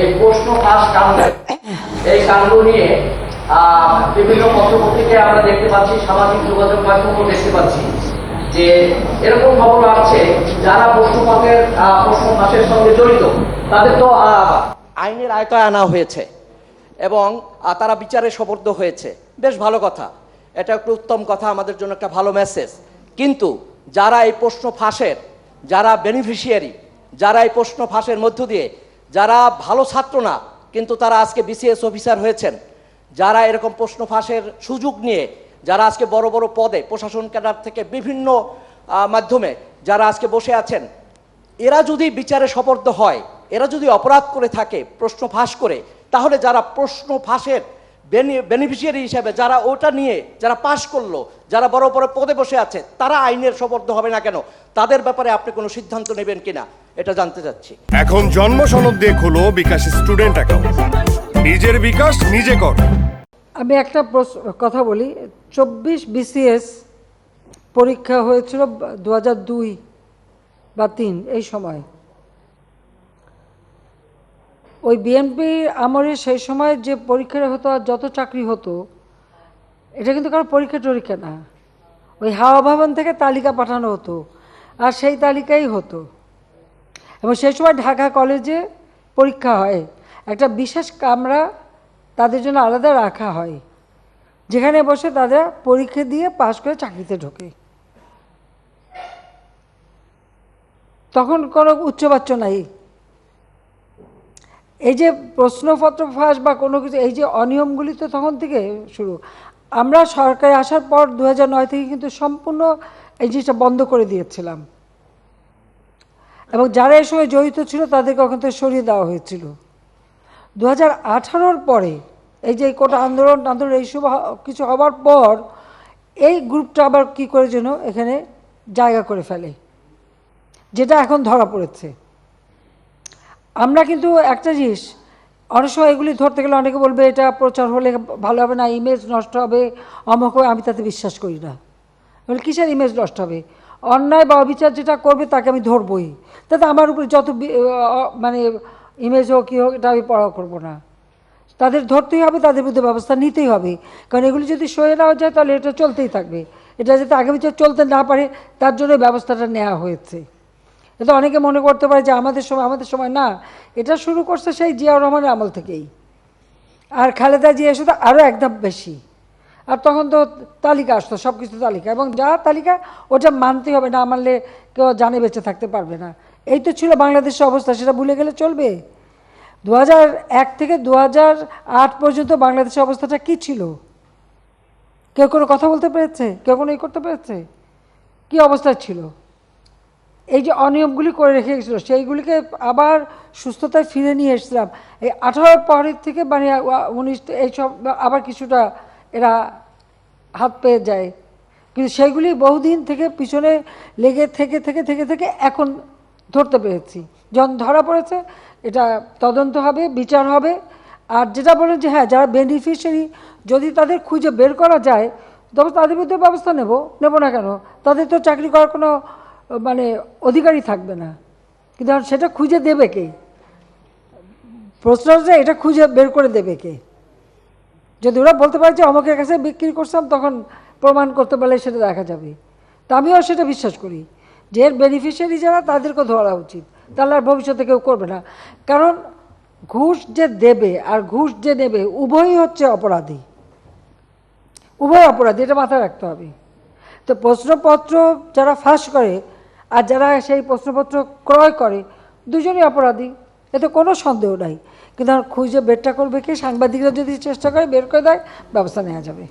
এই প্রশ্ন ফাঁস কাণ্ড, এই কাণ্ড নিয়ে বিভিন্ন পত্রপত্রিকায় আমরা দেখতে পাচ্ছি, সামাজিক যোগাযোগ মাধ্যমেও দেখতে পাচ্ছি যে এরকম খবর আসছে যারা প্রশ্ন ফাঁসের সঙ্গে জড়িত তাদের তো আইনের আয়তায় আনা হয়েছে এবং তারা বিচারে সোপর্দ হয়েছে। বেশ ভালো কথা, এটা একটা উত্তম কথা, আমাদের জন্য একটা ভালো মেসেজ। কিন্তু যারা এই প্রশ্ন ফাঁসের যারা বেনিফিশিয়ারি, যারা এই প্রশ্ন ফাঁসের মধ্য দিয়ে যারা ভালো ছাত্র না কিন্তু তারা আজকে বিসিএস অফিসার হয়েছেন, যারা এরকম প্রশ্ন ফাঁসের সুযোগ নিয়ে যারা আজকে বড় বড় পদে প্রশাসন ক্যাডার থেকে বিভিন্ন মাধ্যমে যারা আজকে বসে আছেন, এরা যদি বিচারে সোপর্দ হয়, এরা যদি অপরাধ করে থাকে প্রশ্ন ফাঁস করে, তাহলে যারা প্রশ্ন ফাঁসের বেনিফিশিয়ারি হিসেবে যারা ওটা নিয়ে যারা পাশ করলো, যারা বড় বড় পদে বসে আছে, তারা আইনের সোপর্দ হবে না কেন? তাদের ব্যাপারে আপনি কোনো সিদ্ধান্ত নেবেন কিনা এটা জানতে চাচ্ছি। এখন জন্ম সনদ দিয়ে খোলো বিকাশ স্টুডেন্ট অ্যাকাউন্ট, নিজের বিকাশ নিজে কর। আমি একটা কথা বলি, 24 বিসিএস পরীক্ষা হয়েছিল 2002 বা 2003 এই সময়। ওই বিএনপি আমলে সেই সময় যে পরীক্ষা হতো আর যত চাকরি হতো, এটা কিন্তু কারো পরীক্ষা না, ওই হাওয়া ভবন থেকে তালিকা পাঠানো হতো আর সেই তালিকাই হতো। এবং সেই সময় ঢাকা কলেজে পরীক্ষা হয়, একটা বিশেষ কামরা তাদের জন্য আলাদা রাখা হয়, যেখানে বসে তারা পরীক্ষা দিয়ে পাশ করে চাকরিতে ঢোকে। তখন কোনো উচ্চবাচ্য নাই। এই যে প্রশ্নপত্র ফাঁস বা কোনো কিছু, এই যে অনিয়মগুলি তো তখন থেকে শুরু। আমরা সরকারে আসার পর 2009 থেকে কিন্তু সম্পূর্ণ এই জিনিসটা বন্ধ করে দিয়েছিলাম এবং যারা এর সঙ্গে জড়িত ছিল তাদেরকে ওখান থেকে সরিয়ে দেওয়া হয়েছিল। 2018-র পরে এই যে কোটা আন্দোলন এইসব কিছু হবার পর এই গ্রুপটা আবার কী করে যেন এখানে জায়গা করে ফেলে, যেটা এখন ধরা পড়েছে। আমরা কিন্তু একটা জিনিস, অনেক সময় এগুলি ধরতে গেলে অনেকে বলবে এটা প্রচার হলে ভালো হবে না, ইমেজ নষ্ট হবে, অমুক হবে। আমি তাতে বিশ্বাস করি না। বলে কিসের ইমেজ নষ্ট হবে? অন্যায় বা অবিচার যেটা করবে তাকে আমি ধরবই, তাতে আমার উপরে যত মানে ইমেজ হোক কী হোক এটা আমি পড়া করবো না। তাদের ধরতেই হবে, তাদের বিরুদ্ধে ব্যবস্থা নিতেই হবে, কারণ এগুলি যদি সয়ে নেওয়া যায় তাহলে এটা চলতেই থাকবে। এটা যাতে আগামী চলতে না পারে তার জন্য ব্যবস্থাটা নেওয়া হয়েছে। এটা অনেকে মনে করতে পারে যে আমাদের সময় না, এটা শুরু করছে সেই জিয়াউর রহমানের আমল থেকেই। আর খালেদা জিয়া এসে তো আরও একদম বেশি। আর তখন তো তালিকা আসতো, সব কিছু তালিকা, এবং যা তালিকা ওটা মানতেই হবে, না মানলে কেউ জানে বেঁচে থাকতে পারবে না। এই তো ছিল বাংলাদেশের অবস্থা, সেটা ভুলে গেলে চলবে? 2001 থেকে 2008 পর্যন্ত বাংলাদেশের অবস্থাটা কী ছিল? কেউ কোনো কথা বলতে পেরেছে? কেউ কোনো করতে পেরেছে? কী অবস্থা ছিল? এই যে অনিয়মগুলি করে রেখে গেছিল, সেইগুলিকে আবার সুস্থতায় ফিরে নিয়ে এসেছিলাম। এই 18 পরের থেকে মানে 19 এইসব আবার কিছুটা এরা হাত পেয়ে যায়, কিন্তু সেইগুলি বহুদিন থেকে পিছনে লেগে থেকে এখন ধরতে পেরেছি। যখন ধরা পড়েছে এটা তদন্ত হবে, বিচার হবে। আর যেটা বলেন যে হ্যাঁ, যারা বেনিফিশিয়ারি যদি তাদের খুঁজে বের করা যায় তবে তাদের বিরুদ্ধে ব্যবস্থা নেব না কেন? তাদের তো চাকরি করার কোনো মানে অধিকারই থাকবে না। কিন্তু সেটা খুঁজে দেবে কে? প্রশ্ন হচ্ছে এটা খুঁজে বের করে দেবে কে? যদি ওরা বলতে পারে যে অমুকের কাছে বিক্রি করছিলাম, তখন প্রমাণ করতে পারলে সেটা দেখা যাবে। তা আমিও সেটা বিশ্বাস করি যে এর বেনিফিশিয়ারি যারা তাদেরকে ধরা উচিত, তাহলে আর ভবিষ্যতে কেউ করবে না। কারণ ঘুষ যে দেবে আর ঘুষ যে নেবে উভয়ই হচ্ছে অপরাধী, উভয় অপরাধী, এটা মাথায় রাখতে হবে। তো প্রশ্নপত্র যারা ফাঁস করে আর যারা সেই প্রশ্নপত্র ক্রয় করে দুজনই অপরাধী, এতে কোনো সন্দেহ নাই। কিন্তু খুঁজে বেরটা করবে কি? সাংবাদিকরা যদি চেষ্টা করে বের করে দেয়, ব্যবস্থা নেওয়া যাবে।